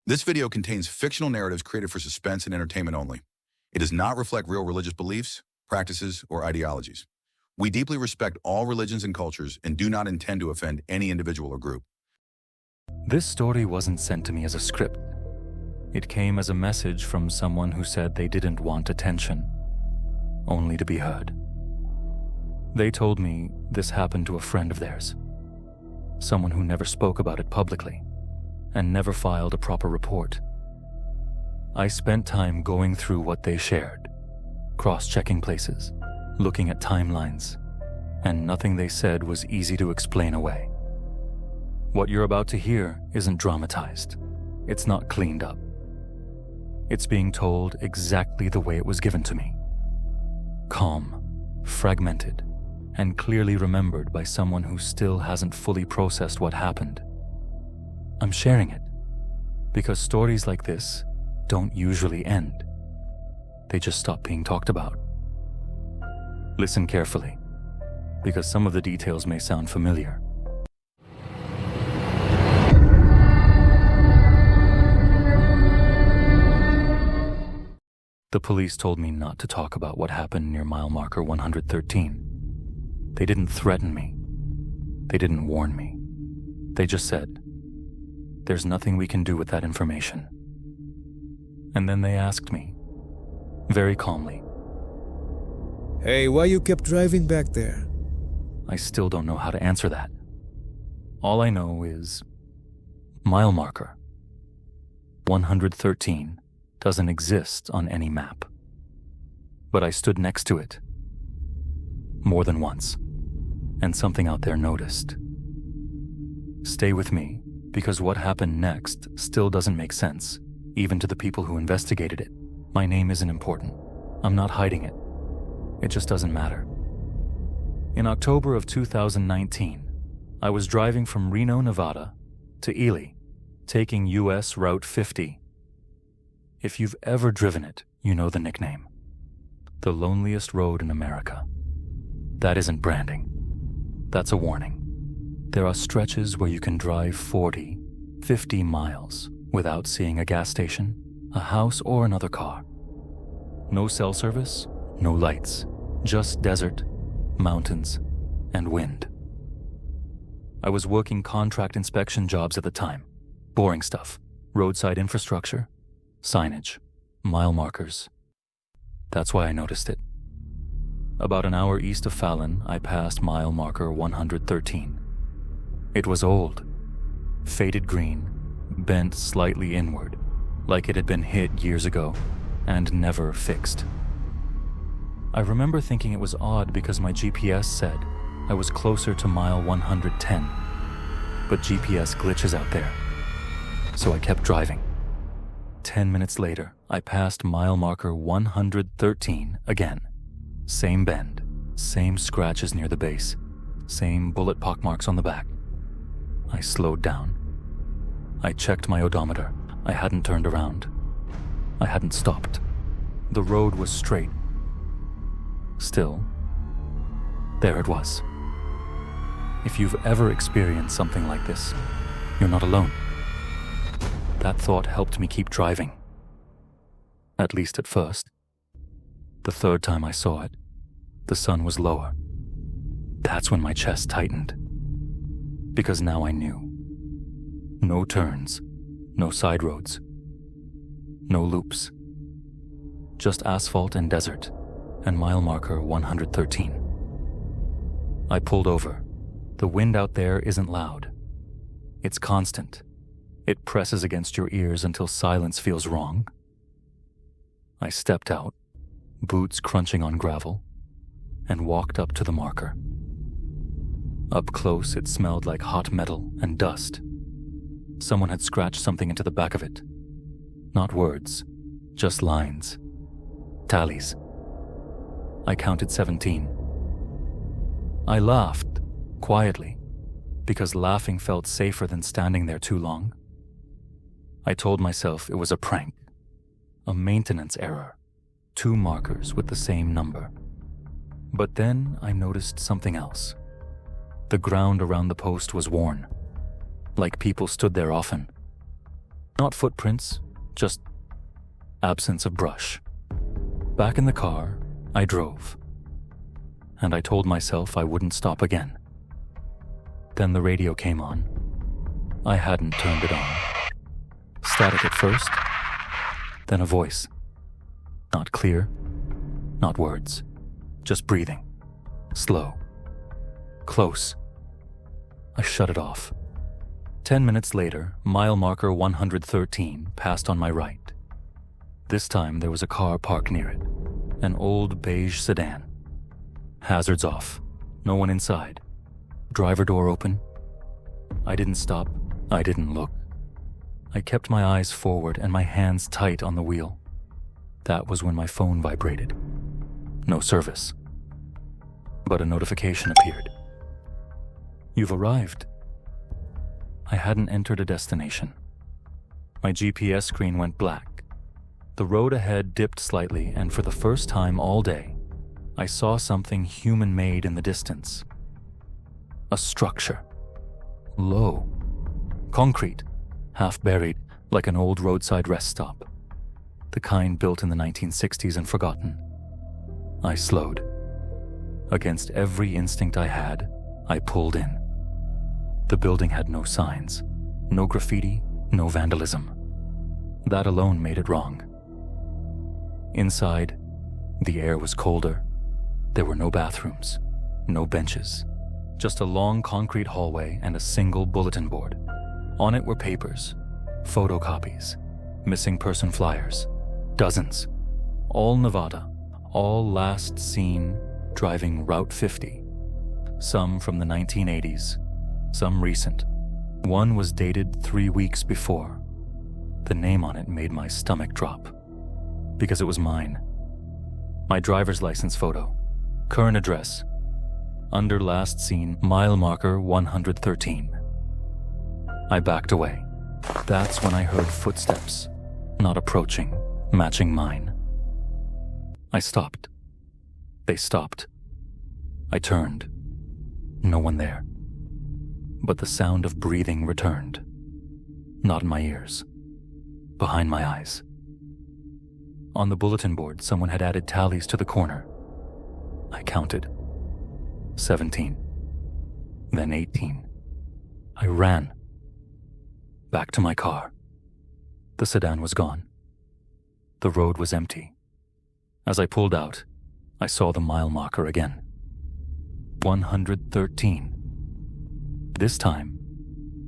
This video contains fictional narratives created for suspense and entertainment only. It does not reflect real religious beliefs, practices, or ideologies. We deeply respect all religions and cultures and do not intend to offend any individual or group. This story wasn't sent to me as a script. It came as a message from someone who said they didn't want attention, only to be heard. They told me this happened to a friend of theirs, someone who never spoke about it publicly and never filed a proper report. I spent time going through what they shared, cross-checking places, looking at timelines, and nothing they said was easy to explain away. What you're about to hear isn't dramatized. It's not cleaned up. It's being told exactly the way it was given to me. Calm, fragmented, and clearly remembered by someone who still hasn't fully processed what happened. I'm sharing it because stories like this don't usually end. They just stop being talked about. Listen carefully, because some of the details may sound familiar. The police told me not to talk about what happened near mile marker 113. They didn't threaten me. They didn't warn me. They just said, "There's nothing we can do with that information." And then they asked me, very calmly, "Hey, why you kept driving back there?" I still don't know how to answer that. All I know is mile marker 113 doesn't exist on any map. But I stood next to it more than once, and something out there noticed. Stay with me, because what happened next still doesn't make sense, even to the people who investigated it. My name isn't important. I'm not hiding it. It just doesn't matter. In October of 2019, I was driving from Reno, Nevada to Ely, taking US Route 50. If you've ever driven it, you know the nickname. The loneliest road in America. That isn't branding. That's a warning. There are stretches where you can drive 40, 50 miles without seeing a gas station, a house, or another car. No cell service, no lights, just desert, mountains, and wind. I was working contract inspection jobs at the time. Boring stuff. Roadside infrastructure, signage, mile markers. That's why I noticed it. About an hour east of Fallon, I passed mile marker 113. It was old, faded green, bent slightly inward, like it had been hit years ago and never fixed. I remember thinking it was odd because my GPS said I was closer to mile 110, but GPS glitches out there, so I kept driving. 10 minutes later, I passed mile marker 113 again. Same bend, same scratches near the base, same bullet pockmarks on the back. I slowed down. I checked my odometer. I hadn't turned around. I hadn't stopped. The road was straight. Still, there it was. If you've ever experienced something like this, you're not alone. That thought helped me keep driving. At least at first. The third time I saw it, the sun was lower. That's when my chest tightened. Because now I knew. No turns, no side roads, no loops. Just asphalt and desert, and mile marker 113. I pulled over. The wind out there isn't loud. It's constant. It presses against your ears until silence feels wrong. I stepped out, boots crunching on gravel, and walked up to the marker. Up close, it smelled like hot metal and dust. Someone had scratched something into the back of it. Not words, just lines. Tallies. I counted 17. I laughed, quietly, because laughing felt safer than standing there too long. I told myself it was a prank, a maintenance error, 2 markers with the same number. But then I noticed something else. The ground around the post was worn, like people stood there often. Not footprints, just absence of brush. Back in the car, I drove. And I told myself I wouldn't stop again. Then the radio came on. I hadn't turned it on. Static at first, then a voice. Not clear, not words, just breathing. Slow. Close. I shut it off. 10 minutes later, mile marker 113 passed on my right. This time there was a car parked near it. An old beige sedan. Hazards off. No one inside. Driver door open. I didn't stop. I didn't look. I kept my eyes forward and my hands tight on the wheel. That was when my phone vibrated. No service. But a notification appeared. You've arrived. I hadn't entered a destination. My GPS screen went black. The road ahead dipped slightly, and for the first time all day, I saw something human-made in the distance. A structure. Low. Concrete. Half buried, like an old roadside rest stop. The kind built in the 1960s and forgotten. I slowed. Against every instinct I had, I pulled in. The building had no signs, no graffiti, no vandalism. That alone made it wrong. Inside, the air was colder. There were no bathrooms, no benches, just a long concrete hallway and a single bulletin board. On it were papers, photocopies, missing person flyers, dozens, all Nevada, all last seen driving Route 50. Some from the 1980s, some recent. One was dated 3 weeks before. The name on it made my stomach drop, because it was mine. My driver's license photo, current address, under last seen mile marker 113. I backed away. That's when I heard footsteps, not approaching, matching mine. I stopped. They stopped. I turned. No one there. But the sound of breathing returned. Not in my ears. Behind my eyes. On the bulletin board, someone had added tallies to the corner. I counted. 17. Then 18. I ran. Back to my car. The sedan was gone. The road was empty. As I pulled out, I saw the mile marker again. 113. This time,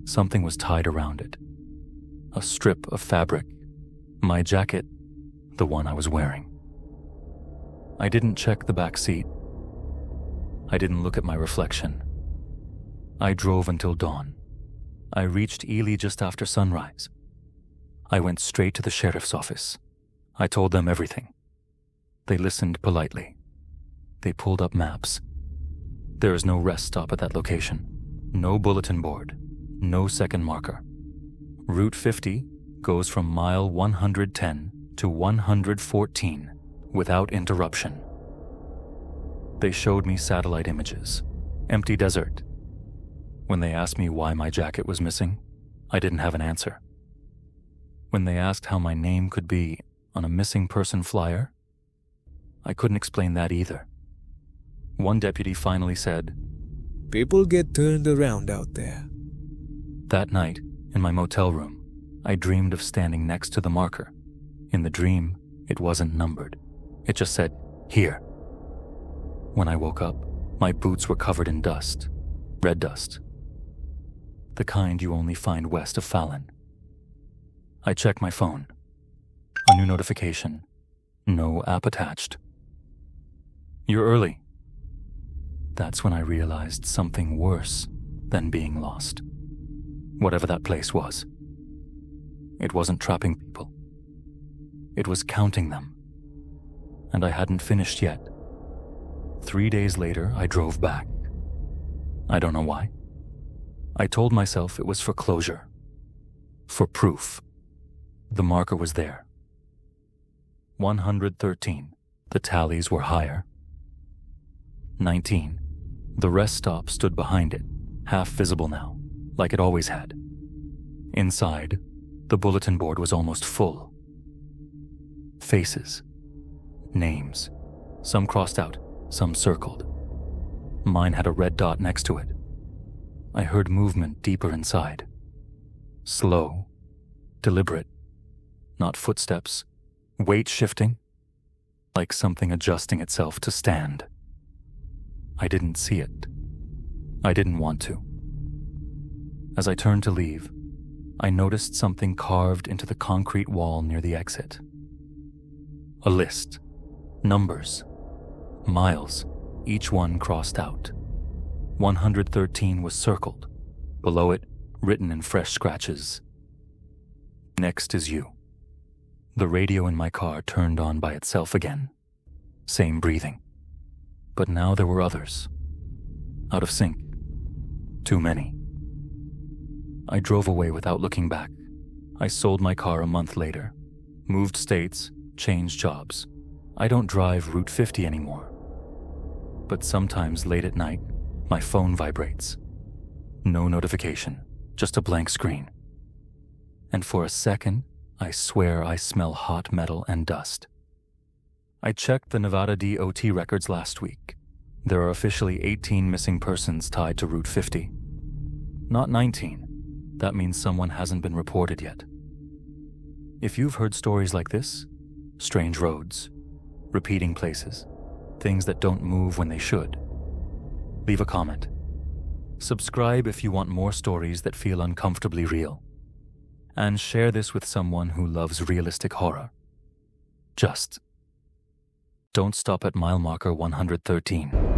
something was tied around it. A strip of fabric. My jacket, the one I was wearing. I didn't check the back seat. I didn't look at my reflection. I drove until dawn. I reached Ely just after sunrise. I went straight to the sheriff's office. I told them everything. They listened politely. They pulled up maps. There is no rest stop at that location. No bulletin board. No second marker. Route 50 goes from mile 110 to 114 without interruption. They showed me satellite images. Empty desert. When they asked me why my jacket was missing, I didn't have an answer. When they asked how my name could be on a missing person flyer, I couldn't explain that either. One deputy finally said, People get turned around out there. That night, in my motel room, I dreamed of standing next to the marker. In the dream, it wasn't numbered. It just said, "Here." When I woke up, my boots were covered in dust. Red dust. The kind you only find west of Fallon. I checked my phone. A new notification. No app attached. "You're early." That's when I realized something worse than being lost. Whatever that place was. It wasn't trapping people. It was counting them. And I hadn't finished yet. 3 days later, I drove back. I don't know why. I told myself it was for closure. For proof. The marker was there. 113. The tallies were higher. 19. The rest stop stood behind it, half visible now, like it always had. Inside, The bulletin board was almost full. Faces. Names. Some crossed out, some circled. Mine had a red dot next to it. I heard movement deeper inside. Slow. Deliberate. Not footsteps. Weight shifting. Like something adjusting itself to stand. I didn't see it. I didn't want to. As I turned to leave, I noticed something carved into the concrete wall near the exit. A list. Numbers. Miles, each one crossed out. 113 was circled. Below it, written in fresh scratches. Next is you. The radio in my car turned on by itself again. Same breathing. But now there were others. Out of sync. Too many. I drove away without looking back. I sold my car a month later. Moved states, changed jobs. I don't drive Route 50 anymore. But sometimes late at night, my phone vibrates. No notification, just a blank screen. And for a second, I swear I smell hot metal and dust. I checked the Nevada DOT records last week. There are officially 18 missing persons tied to Route 50. Not 19. That means someone hasn't been reported yet. If you've heard stories like this, strange roads, repeating places, things that don't move when they should, leave a comment. Subscribe if you want more stories that feel uncomfortably real. And share this with someone who loves realistic horror. Just don't stop at mile marker 113.